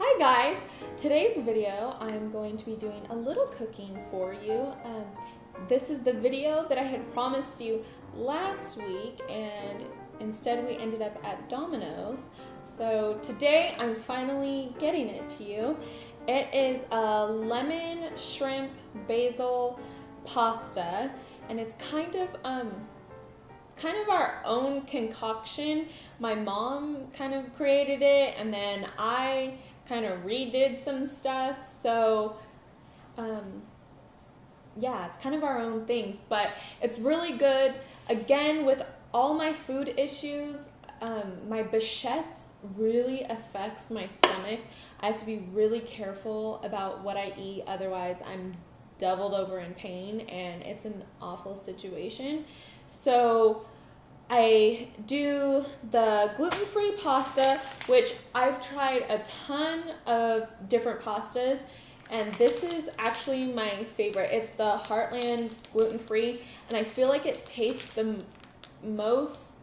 Hi guys! Today's video I'm going to be doing a little cooking for you. This is the video that I had promised you last week and instead we ended up at Domino's. So today I'm finally getting it to you. It is a lemon shrimp basil pasta and it's kind of our own concoction. My mom kind of created it and then I kind of redid some stuff. So yeah, it's kind of our own thing, but it's really good. Again, with all my food issues, my bichettes really affects my stomach. I have to be really careful about what I eat, otherwise I'm doubled over in pain and it's an awful situation. So I do the gluten-free pasta, which I've tried a ton of different pastas, and this is actually my favorite. It's the Heartland gluten-free, and I feel like it tastes the most,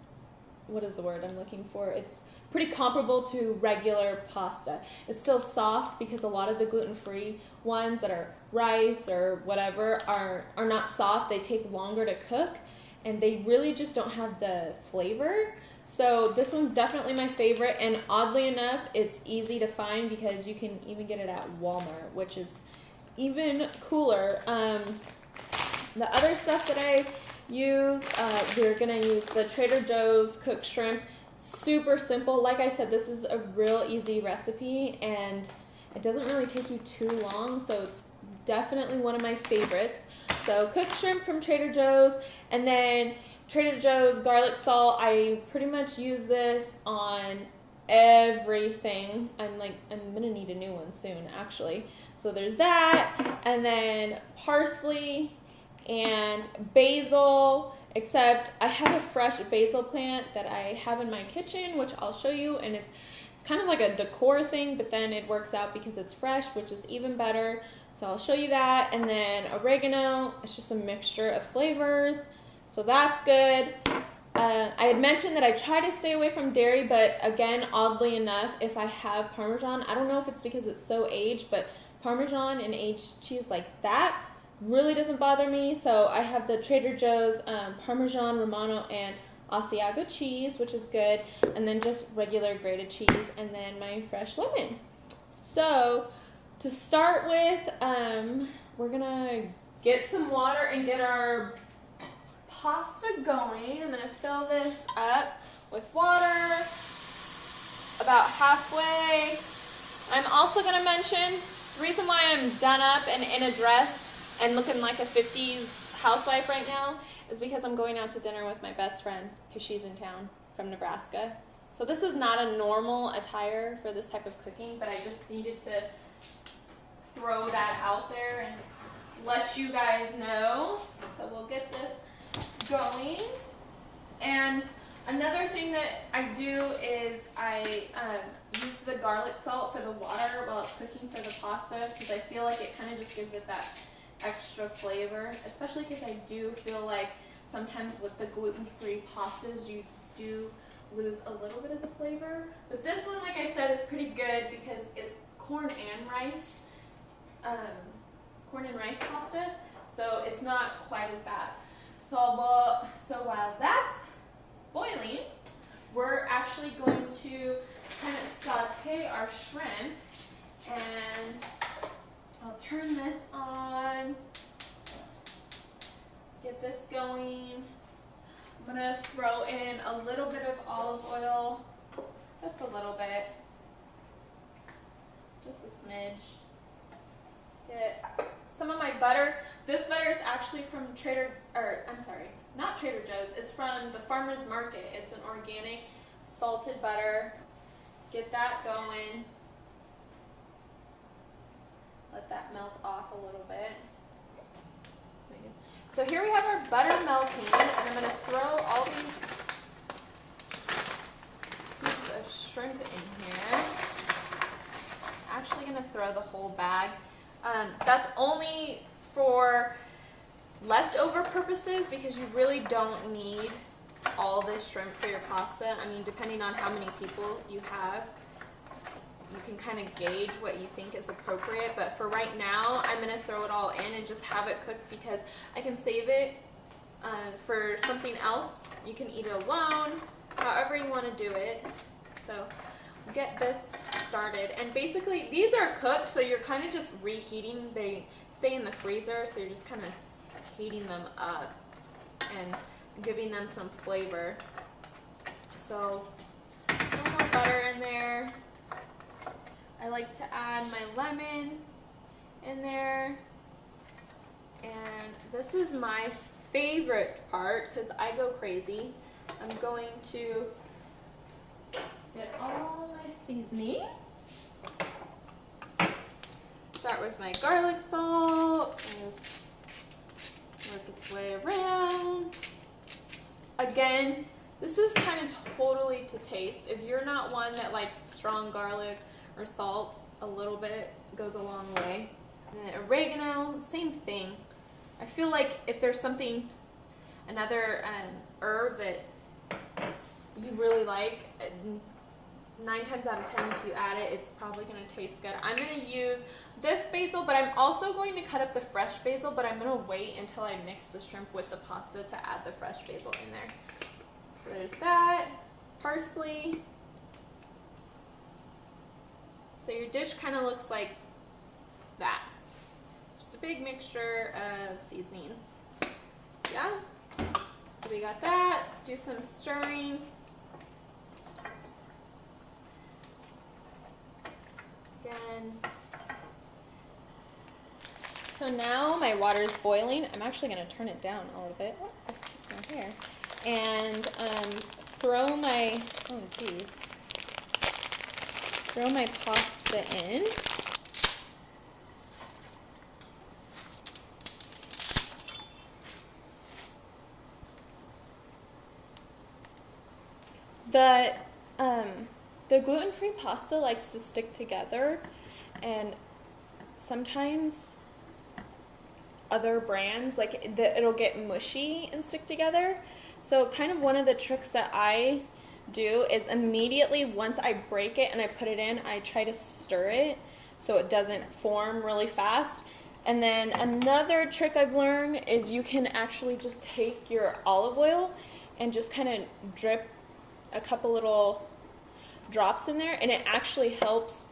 what is the word I'm looking for? It's pretty comparable to regular pasta. It's still soft because a lot of the gluten-free ones that are rice or whatever are not soft. They take longer to cook and they really just don't have the flavor. So this one's definitely my favorite, and oddly enough, it's easy to find because you can even get it at Walmart, which is even cooler. The other stuff that I use, we're gonna use the Trader Joe's cooked shrimp. Super simple. Like I said, this is a real easy recipe and it doesn't really take you too long, so it's definitely one of my favorites. So cooked shrimp from Trader Joe's, and then Trader Joe's garlic salt. I pretty much use this on everything. I'm gonna need a new one soon actually. So there's that, and then parsley and basil, except I have a fresh basil plant that I have in my kitchen, which I'll show you, and it's kind of like a decor thing, but then it works out because it's fresh, which is even better. So I'll show you that, and then oregano. It's just a mixture of flavors, so that's good. I had mentioned that I try to stay away from dairy, but again, oddly enough, if I have Parmesan, I don't know if it's because it's so aged, but Parmesan and aged cheese like that really doesn't bother me. So I have the Trader Joe's Parmesan, Romano, and Asiago cheese, which is good, and then just regular grated cheese, and then my fresh lemon. So to start with, we're gonna get some water and get our pasta going. I'm gonna fill this up with water about halfway. I'm also gonna mention the reason why I'm done up and in a dress and looking like a 50s housewife right now is because I'm going out to dinner with my best friend because she's in town from Nebraska. So this is not a normal attire for this type of cooking, but I just needed to throw that out there and let you guys know. So we'll get this going. And another thing that I do is I use the garlic salt for the water while it's cooking for the pasta, because I feel like it kind of just gives it that extra flavor, especially because I do feel like sometimes with the gluten-free pastas you do lose a little bit of the flavor. But this one, like I said, is pretty good because it's corn and rice pasta, so it's not quite as bad. So while that's boiling, we're actually going to kind of saute our shrimp, and I'll turn this on, get this going. I'm gonna throw in a little bit of olive oil, just a little bit, just a smidge. Get some of my butter. This butter is actually from not Trader Joe's. It's from the farmer's market. It's an organic salted butter. Get that going. Let that melt off a little bit. So here we have our butter melting, and I'm going to throw all these pieces of shrimp in here. I'm actually going to throw the whole bag. That's only for leftover purposes because you really don't need all this shrimp for your pasta. I mean, depending on how many people you have. you can kind of gauge what you think is appropriate. But for right now, I'm going to throw it all in and just have it cooked because I can save it for something else. You can eat it alone, however you want to do it. So get this started. And basically, these are cooked, so you're kind of just reheating. They stay in the freezer, so you're just kind of heating them up and giving them some flavor. So a little more butter in there. I like to add my lemon in there. And this is my favorite part because I go crazy. I'm going to get all my seasoning. Start with my garlic salt. Just work its way around. Again, this is kind of totally to taste. If you're not one that likes strong garlic or salt, a little bit goes a long way. And then oregano, same thing. I feel like if there's something, another herb that you really like, 9 times out of 10 if you add it, it's probably going to taste good. I'm going to use this basil, but I'm also going to cut up the fresh basil, but I'm going to wait until I mix the shrimp with the pasta to add the fresh basil in there. So there's that, parsley. So your dish kind of looks like that. Just a big mixture of seasonings. Yeah? So we got that. Do some stirring. Again. So now my water is boiling. I'm actually going to turn it down a little bit. Oh, this is my hair. And throw my, oh geez, throw my pasta in. The gluten-free pasta likes to stick together, and sometimes other brands, like it'll get mushy and stick together. So kind of one of the tricks that I do is immediately once I break it and I put it in, I try to stir it so it doesn't form really fast. And then another trick I've learned is you can actually just take your olive oil and just kind of drip a couple little drops in there, and it actually helps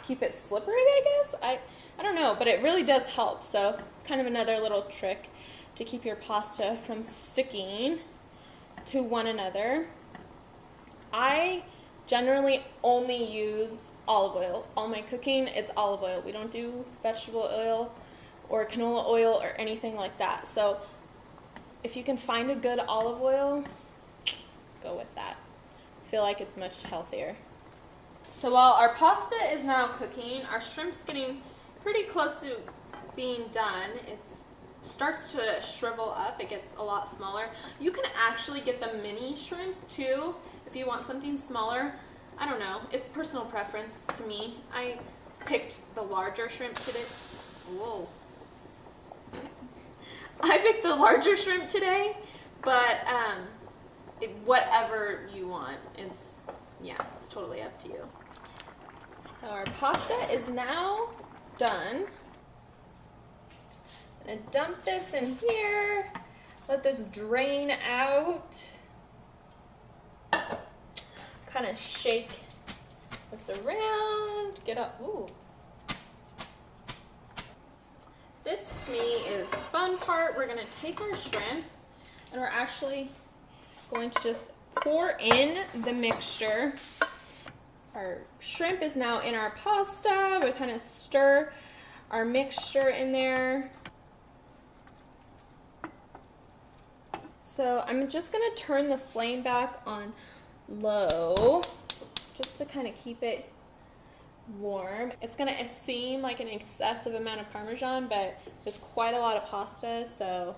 keep it slippery, I guess. I don't know, but it really does help. So it's kind of another little trick to keep your pasta from sticking to one another. I generally only use olive oil. All my cooking, it's olive oil. We don't do vegetable oil or canola oil or anything like that. So if you can find a good olive oil, go with that. I feel like it's much healthier. So while our pasta is now cooking, our shrimp's getting pretty close to being done. It starts to shrivel up. It gets a lot smaller. You can actually get the mini shrimp too if you want something smaller. I don't know. It's personal preference to me. I picked the larger shrimp today. Whoa. I picked the larger shrimp today, but whatever you want. It's totally up to you. So our pasta is now done. I'm gonna dump this in here, let this drain out. Kind of shake this around, get up. Ooh. This to me is the fun part. We're gonna take our shrimp and we're actually going to just pour in the mixture. Our shrimp is now in our pasta. We kind of stir our mixture in there. So I'm just going to turn the flame back on low just to kind of keep it warm. It's going to seem like an excessive amount of Parmesan, but there's quite a lot of pasta, so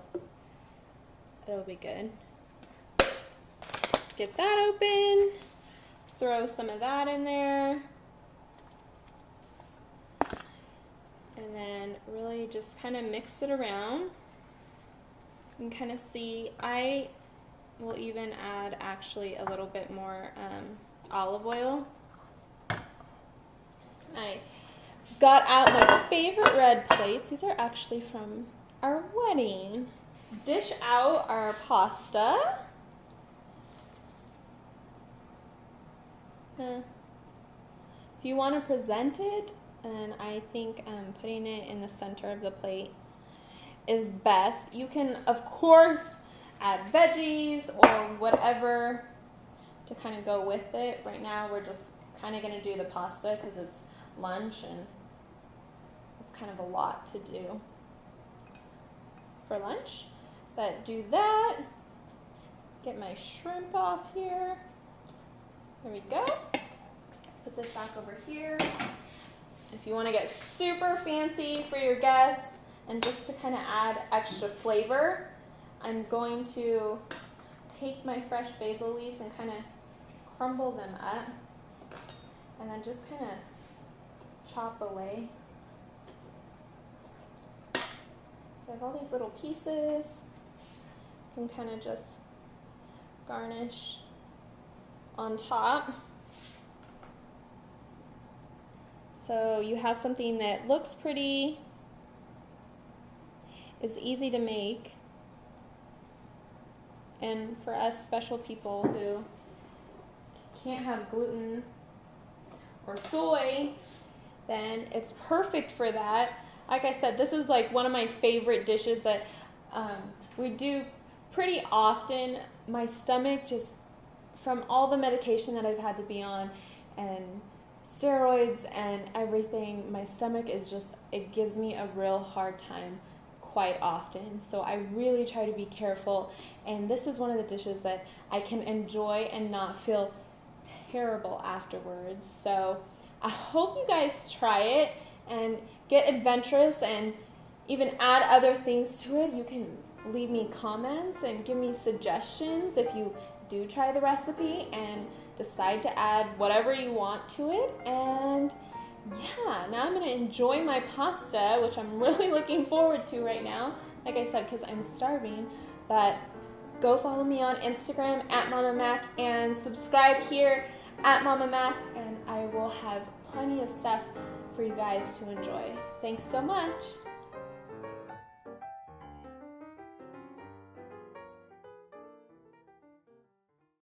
it'll be good. Get that open, throw some of that in there, and then really just kind of mix it around. You can kind of see, I will even add actually a little bit more olive oil. I got out my favorite red plates. These are actually from our wedding. Dish out our pasta. If you want to present it, and I think putting it in the center of the plate is best. You can, of course, add veggies or whatever to kind of go with it. Right now, we're just kind of going to do the pasta because it's lunch and it's kind of a lot to do for lunch. But do that. Get my shrimp off here. There we go. Put this back over here. If you want to get super fancy for your guests and just to kind of add extra flavor, I'm going to take my fresh basil leaves and kind of crumble them up and then just kind of chop away. So I have all these little pieces. You can kind of just garnish on top. So you have something that looks pretty, is easy to make, and for us special people who can't have gluten or soy, then it's perfect for that. Like I said, this is like one of my favorite dishes that we do pretty often. My stomach just, from all the medication that I've had to be on and steroids and everything, my stomach is just, it gives me a real hard time quite often. So I really try to be careful, and this is one of the dishes that I can enjoy and not feel terrible afterwards. So I hope you guys try it and get adventurous and even add other things to it. You can leave me comments and give me suggestions if you do try the recipe and decide to add whatever you want to it. And yeah, now I'm going to enjoy my pasta, which I'm really looking forward to right now, like I said, because I'm starving. But go follow me on Instagram at MommaMakk and subscribe here at MommaMakk, and I will have plenty of stuff for you guys to enjoy. Thanks so much.